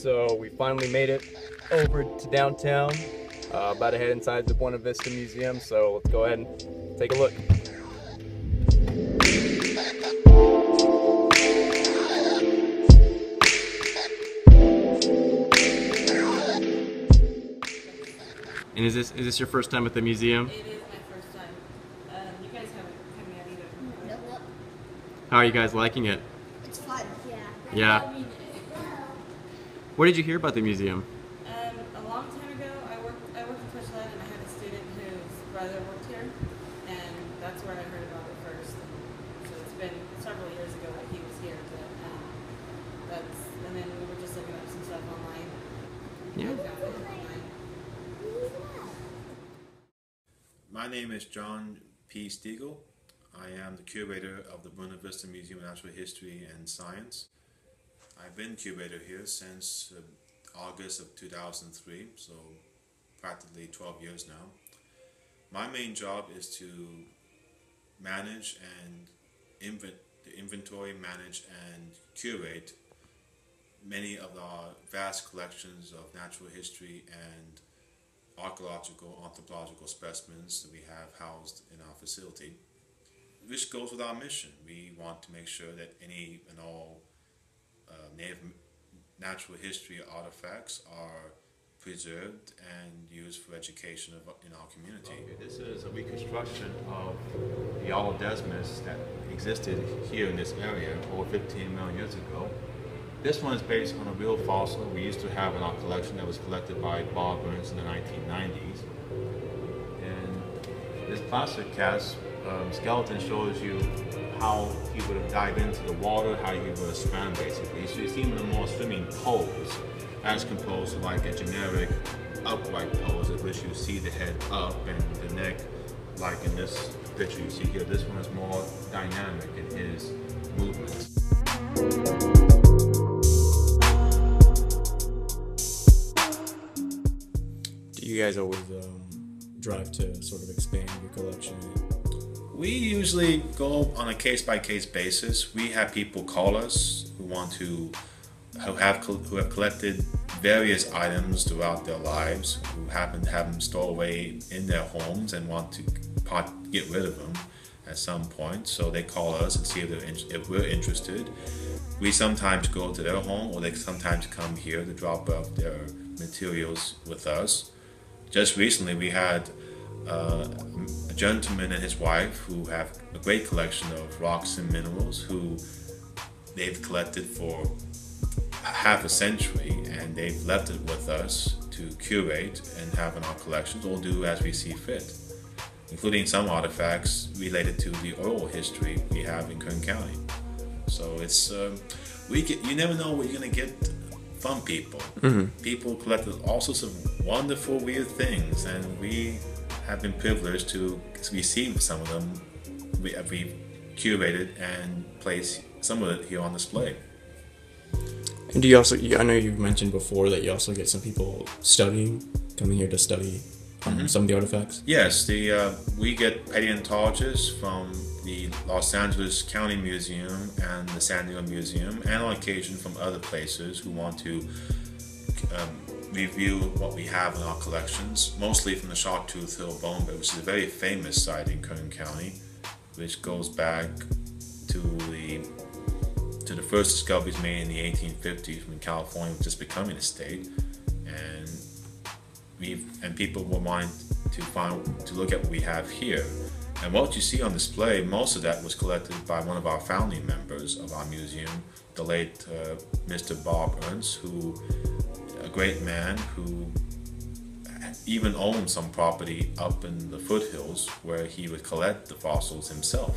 So we finally made it over to downtown, about to head inside the Buena Vista Museum, so let's go ahead and take a look. And is this your first time at the museum? It is my first time. You guys haven't come yet either. Nope. How are you guys liking it? It's fun. Yeah. Yeah. Where did you hear about the museum? A long time ago, I worked in special ed, and I had a student whose brother worked here, and that's where I heard about it first. So it's been several years ago that he was here, but and then we were just looking up some stuff online. Yeah. My name is John P. Stiegel. I am the curator of the Buena Vista Museum of Natural History and Science. I've been curator here since August of 2003, so practically 12 years now. My main job is to manage and inventory, manage and curate many of our vast collections of natural history and archaeological, anthropological specimens that we have housed in our facility, which goes with our mission. We want to make sure that any and all native natural history artifacts are preserved and used for education in our community. This is a reconstruction of the allodesmus that existed here in this area over 15 million years ago. This one is based on a real fossil we used to have in our collection that was collected by Bob Burns in the 1990s. And this plaster cast skeleton shows you how he would have dived into the water, how he would have swam basically. So you see him in a more swimming pose as opposed to like a generic upright pose in which you see the head up and the neck like in this picture you see here. This one is more dynamic in his movements. You guys always drive to sort of expand your collection? We usually go on a case-by-case basis. We have people call us who have collected various items throughout their lives, who happen to have them stored away in their homes and want to get rid of them at some point. So they call us and see if we're interested. We sometimes go to their home, or they sometimes come here to drop off their materials with us. Just recently we had a gentleman and his wife who have a great collection of rocks and minerals who they've collected for half a century, and they've left it with us to curate and have in our collections, or do as we see fit, including some artifacts related to the oral history we have in Kern County. So it's you never know what you're gonna get from people. People collected all sorts of wonderful, weird things, and we have been privileged to receive some of them. We've curated and placed some of it here on display. And do you also, I know you mentioned before that you also get some people coming here to study some of the artifacts? Yes, we get paleontologists from the Los Angeles County Museum and the San Diego Museum, and on occasion from other places who want to review what we have in our collections, mostly from the Sharktooth Hill Bone Bed, which is a very famous site in Kern County, which goes back to the first discoveries made in the 1850s when California was just becoming a state, and people were wanting to look at what we have here. And what you see on display, most of that was collected by one of our founding members of our museum, the late Mr. Bob Burns, a great man who even owned some property up in the foothills where he would collect the fossils himself.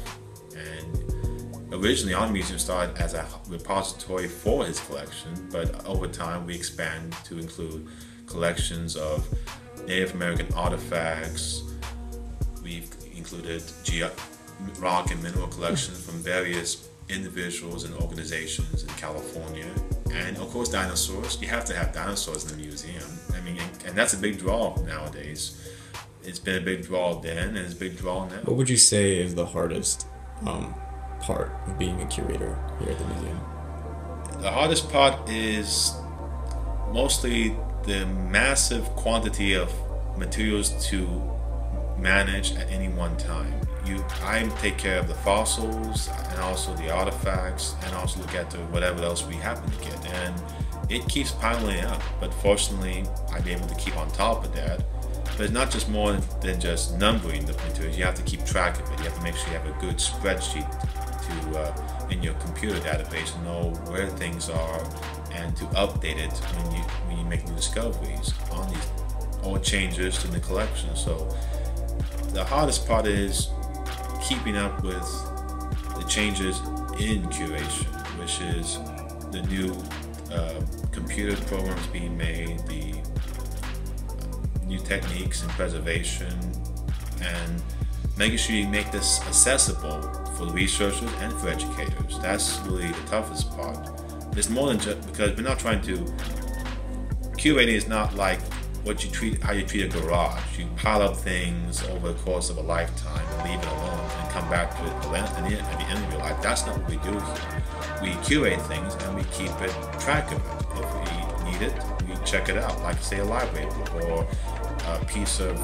And originally our museum started as a repository for his collection, but over time we expanded to include collections of Native American artifacts. We've included rock and mineral collections from various individuals and organizations in California, and of course dinosaurs. You have to have dinosaurs in the museum. I mean, and that's a big draw nowadays. It's been a big draw then, and it's a big draw now. What would you say is the hardest part of being a curator here at the museum? The hardest part is mostly the massive quantity of materials to manage at any one time. I take care of the fossils and also the artifacts, and also look at whatever else we happen to get, and it keeps piling up. But fortunately, I'm able to keep on top of that. But it's not just more than just numbering the materials. You have to keep track of it. You have to make sure you have a good spreadsheet to in your computer database to know where things are, and to update it when you make new discoveries on these or changes to the collection. So the hardest part is keeping up with the changes in curation, which is the new computer programs being made, the new techniques in preservation, and making sure you make this accessible for the researchers and for educators. That's really the toughest part. It's more than just because we're not trying to. Curating is not like how you treat a garage. You pile up things over the course of a lifetime and leave it alone and come back to it at the end of your life. That's not what we do here. We curate things and we keep track of it. If we need it, we check it out, like say a library book or a piece of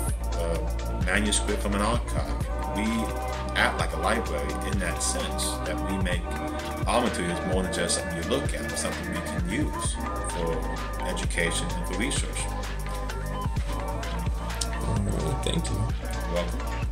manuscript from an archive. We act like a library in that sense, that we make our materials more than just something you look at, but something we can use for education and for research. Thank you. You're welcome.